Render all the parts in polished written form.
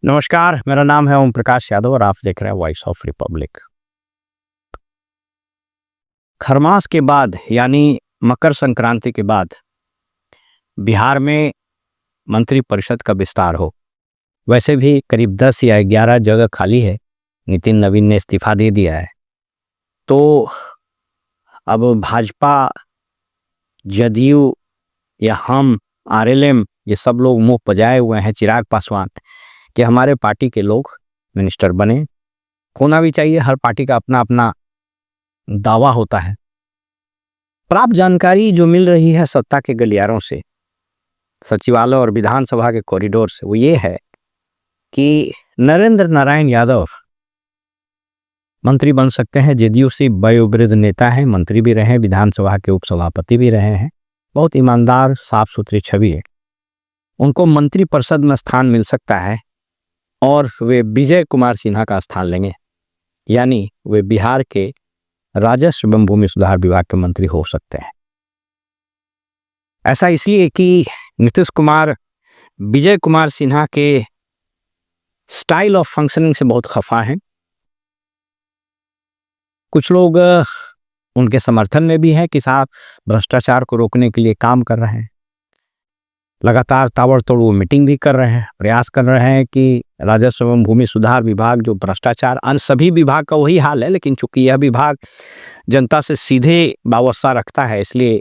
नमस्कार, मेरा नाम है ओम प्रकाश यादव और आप देख रहे हैं वॉइस ऑफ रिपब्लिक। खरमास के बाद यानी मकर संक्रांति के बाद बिहार में मंत्रिपरिषद का विस्तार हो। वैसे भी करीब 10 या 11 जगह खाली है। नितिन नवीन ने इस्तीफा दे दिया है। तो अब भाजपा, जदयू या हम, आरएलएम, ये सब लोग मुंह पजाए हुए हैं चिराग पासवान कि हमारे पार्टी के लोग मिनिस्टर बने। होना भी चाहिए, हर पार्टी का अपना अपना दावा होता है। प्राप्त जानकारी जो मिल रही है सत्ता के गलियारों से, सचिवालय और विधानसभा के कॉरिडोर से, वो ये है कि नरेंद्र नारायण यादव मंत्री बन सकते हैं। जदयू से वयोवृद्ध नेता हैं, मंत्री भी रहे, विधानसभा के उपसभापति भी रहे हैं। बहुत ईमानदार, साफ सुथरी छवि है। उनको मंत्री परिषद में स्थान मिल सकता है और वे विजय कुमार सिन्हा का स्थान लेंगे, यानी वे बिहार के राजस्व एवं भूमि सुधार विभाग के मंत्री हो सकते हैं। ऐसा इसलिए कि नीतीश कुमार विजय कुमार सिन्हा के स्टाइल ऑफ फंक्शनिंग से बहुत खफा हैं। कुछ लोग उनके समर्थन में भी हैं कि साहब भ्रष्टाचार को रोकने के लिए काम कर रहे हैं। लगातार ताबड़तोड़ वो मीटिंग भी कर रहे हैं, प्रयास कर रहे हैं कि राजस्व एवं भूमि सुधार विभाग जो भ्रष्टाचार, अन्य सभी विभाग का वही हाल है, लेकिन चूंकि यह विभाग जनता से सीधे वाबस्ता रखता है इसलिए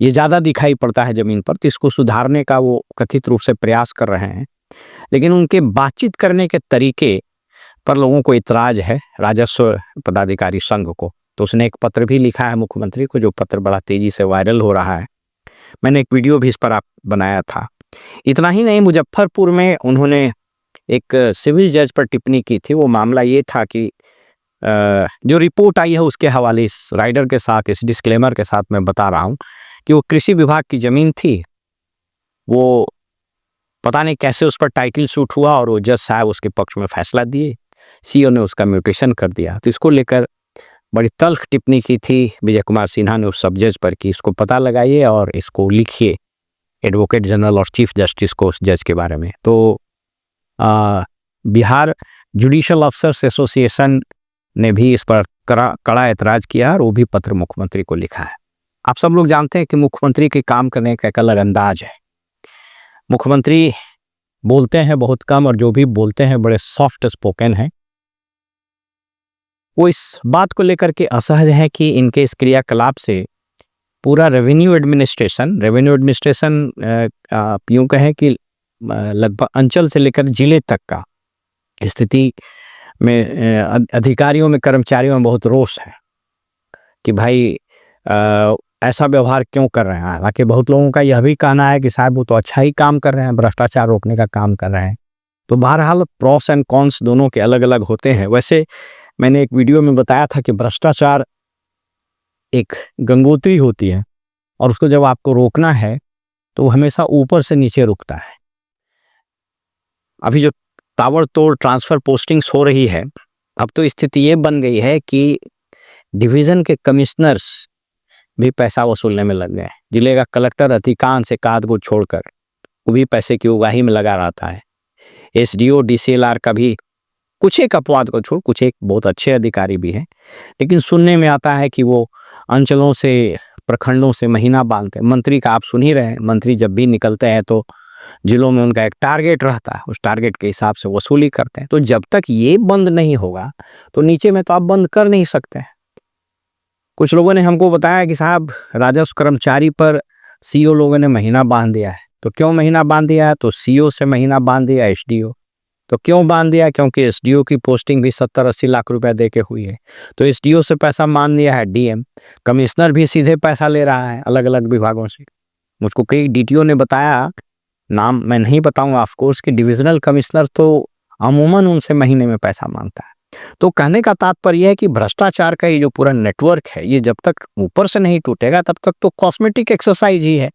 ये ज़्यादा दिखाई पड़ता है ज़मीन पर। तो इसको सुधारने का वो कथित रूप से प्रयास कर रहे हैं, लेकिन उनके बातचीत करने के तरीके पर लोगों को इतराज़ है, राजस्व पदाधिकारी संघ को। तो उसने एक पत्र भी लिखा है मुख्यमंत्री को, जो पत्र बड़ा तेज़ी से वायरल हो रहा है। मैंने एक वीडियो भी इस पर बनाया था। इतना ही नहीं, मुजफ्फरपुर में उन्होंने एक सिविल जज पर टिप्पणी की थी। वो मामला ये था कि जो रिपोर्ट आई है उसके हवाले इस राइडर के साथ, इस डिस्क्लेमर के साथ मैं बता रहा हूँ कि वो कृषि विभाग की ज़मीन थी। वो पता नहीं कैसे उस पर टाइटल शूट हुआ और वो जज साहब उसके पक्ष में फैसला दिए, सीओ ने उसका म्यूटेशन कर दिया। तो इसको लेकर बड़ी तल्ख टिप्पणी की थी विजय कुमार सिन्हा ने उस सब जज पर कि इसको पता लगाइए और इसको लिखिए एडवोकेट जनरल और चीफ जस्टिस को उस जज के बारे में। तो बिहार जुडिशल अफसर्स एसोसिएशन ने भी इस पर कड़ा ऐतराज़ किया और वो भी पत्र मुख्यमंत्री को लिखा है। आप सब लोग जानते हैं कि मुख्यमंत्री के काम करने का एक अलग अंदाज है। मुख्यमंत्री बोलते हैं बहुत कम और जो भी बोलते हैं बड़े सॉफ्ट स्पोकन हैं। वो इस बात को लेकर के असहज है कि इनके इस क्रियाकलाप से पूरा रेवेन्यू एडमिनिस्ट्रेशन यूँ कहें कि लगभग अंचल से लेकर जिले तक का स्थिति में अधिकारियों में, कर्मचारियों में बहुत रोष है कि भाई ऐसा व्यवहार क्यों कर रहे हैं। हालांकि बहुत लोगों का यह भी कहना है कि साहब वो तो अच्छा ही काम कर रहे हैं, भ्रष्टाचार रोकने का काम कर रहे हैं। तो बहरहाल प्रॉस एंड कॉन्स दोनों के अलग अलग होते हैं। वैसे मैंने एक वीडियो में बताया था कि भ्रष्टाचार एक गंगोत्री होती है और उसको जब आपको रोकना है तो वो हमेशा ऊपर से नीचे रुकता है। अभी जो ताबड़तोड़ ट्रांसफ़र पोस्टिंग्स हो रही है, अब तो स्थिति ये बन गई है कि डिवीज़न के कमिश्नर्स भी पैसा वसूलने में लग गए। जिले का कलेक्टर अधिकांश एकाध को छोड़कर वो भी पैसे की उगाही में लगा रहता है। एसडीओ डीसीएलआर का भी कुछ एक अपवाद को छोड़ कुछ एक बहुत अच्छे अधिकारी भी हैं, लेकिन सुनने में आता है कि वो अंचलों से, प्रखंडों से महीना बांधते हैं। मंत्री का आप सुन ही रहे हैं, मंत्री जब भी निकलते हैं तो जिलों में उनका एक टारगेट रहता है, उस टारगेट के हिसाब से वसूली करते हैं। तो जब तक ये बंद नहीं होगा तो नीचे में तो आप बंद कर नहीं सकते हैं। कुछ लोगों ने हमको बताया कि साहब राजस्व कर्मचारी पर सीओ लोगों ने महीना बांध दिया है। तो क्यों महीना बांध दिया है? तो सीओ से महीना बांध दिया एसडीओ। तो क्यों बांध दिया? क्योंकि एसडीओ की पोस्टिंग भी 70-80 लाख रुपए दे के हुई है। तो एसडीओ से पैसा मान लिया है डीएम। कमिश्नर भी सीधे पैसा ले रहा है अलग अलग विभागों से। मुझको कई डीटीओ ने बताया, नाम मैं नहीं बताऊंगा ऑफ कोर्स, कि डिविजनल कमिश्नर तो अमूमन उनसे महीने में पैसा मांगता है। तो कहने का तात्पर्य है कि भ्रष्टाचार का ये जो पूरा नेटवर्क है, ये जब तक ऊपर से नहीं टूटेगा तब तक तो कॉस्मेटिक एक्सरसाइज ही है।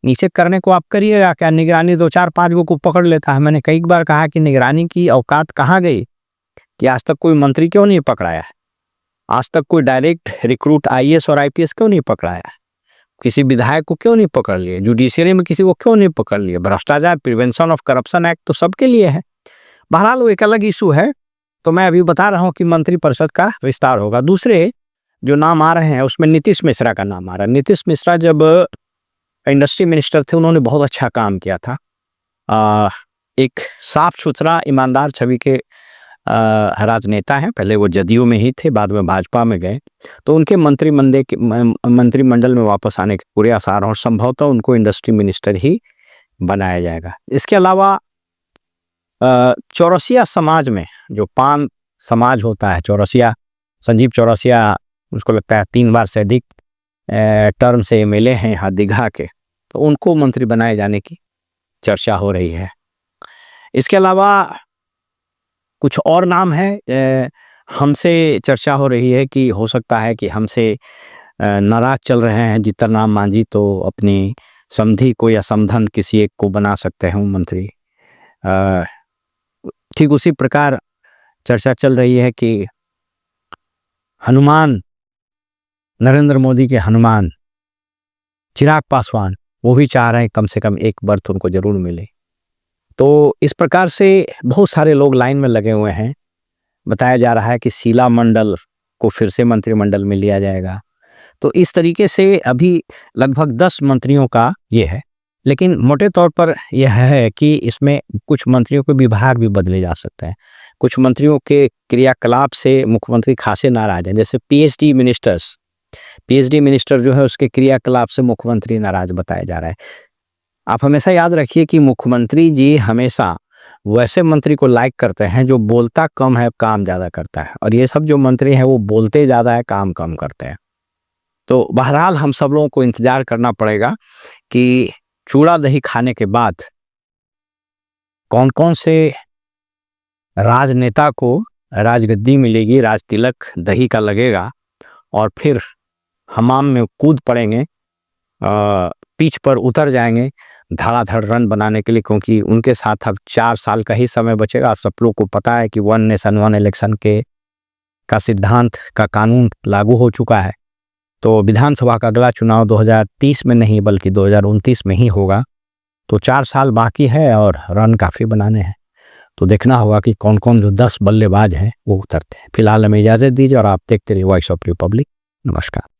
नीचे करने को आप करिएगा क्या? निगरानी 2-4-5 को पकड़ लेता है। मैंने कई बार कहा कि निगरानी की औकात कहाँ गई कि आज तक कोई मंत्री क्यों नहीं पकड़ाया है? आज तक कोई डायरेक्ट रिक्रूट आईएएस और आईपीएस क्यों नहीं पकड़ाया है? किसी विधायक को क्यों नहीं पकड़ लिए? जुडिशियरी में किसी को क्यों नहीं पकड़ लिए? भ्रष्टाचार प्रिवेंशन ऑफ करप्शन एक्ट तो सबके लिए है। बहरहाल वो एक अलग इशू है। तो मैं अभी बता रहा हूँ कि मंत्रिपरिषद का विस्तार होगा। दूसरे जो नाम आ रहे हैं उसमें नीतीश मिश्रा का नाम आ रहा है। नीतीश मिश्रा जब इंडस्ट्री मिनिस्टर थे उन्होंने बहुत अच्छा काम किया था। एक साफ-सुथरा ईमानदार छवि के राजनेता हैं। पहले वो जदयू में ही थे, बाद में भाजपा में गए। तो उनके मंत्रिमंडल में वापस आने के पूरे आसार हैं और संभवतः उनको इंडस्ट्री मिनिस्टर ही बनाया जाएगा। इसके अलावा चौरसिया समाज में जो पान समाज होता है, चौरसिया, संजीव चौरसिया मुझको लगता है 3 बार से अधिक टर्म से एमएलए हैं यहाँ दीघा के, तो उनको मंत्री बनाए जाने की चर्चा हो रही है। इसके अलावा कुछ और नाम हैं। हमसे चर्चा हो रही है कि हो सकता है कि हमसे नाराज चल रहे हैं जीतनराम मांझी, तो अपनी समधी को या समधन किसी एक को बना सकते हैं मंत्री। ठीक उसी प्रकार चर्चा चल रही है कि हनुमान, नरेंद्र मोदी के हनुमान चिराग पासवान, वो भी चाह रहे हैं कम से कम एक बर्थ उनको जरूर मिले। तो इस प्रकार से बहुत सारे लोग लाइन में लगे हुए हैं। बताया जा रहा है कि शीला मंडल को फिर से मंत्रिमंडल में लिया जाएगा। तो इस तरीके से अभी लगभग 10 मंत्रियों का ये है, लेकिन मोटे तौर पर यह है कि इसमें कुछ मंत्रियों के विभाग भी बदले जा सकते हैं। कुछ मंत्रियों के क्रियाकलाप से मुख्यमंत्री खासे नाराज हैं। जैसे पीएचडी मिनिस्टर जो है उसके क्रियाकलाप से मुख्यमंत्री नाराज बताया जा रहा है। आप हमेशा याद रखिए कि मुख्यमंत्री जी हमेशा वैसे मंत्री को लाइक करते हैं जो बोलता कम है, काम ज़्यादा करता है, और ये सब जो मंत्री हैं वो बोलते ज़्यादा है, काम कम करते हैं। तो बहरहाल हम सब लोगों को इंतजार करना पड़ेगा कि चूड़ा दही खाने के बाद कौन कौन से राजनेता को राजगद्दी मिलेगी, राज तिलक दही का लगेगा और फिर हमाम में कूद पड़ेंगे, पिच पर उतर जाएंगे धड़ाधड़ रन बनाने के लिए, क्योंकि उनके साथ अब 4 साल का ही समय बचेगा। सब लोग को पता है कि 1 नेशन 1 इलेक्शन का सिद्धांत का कानून लागू हो चुका है। तो विधानसभा का अगला चुनाव 2030 में नहीं बल्कि 2029 में ही होगा। तो 4 साल बाकी है और रन काफ़ी बनाने हैं। तो देखना होगा कि कौन कौन जो 10 बल्लेबाज हैं वो उतरते हैं। फिलहाल हमें इजाज़त दीजिए और आप देखते रहिए वॉइस ऑफ रिपब्लिक। नमस्कार।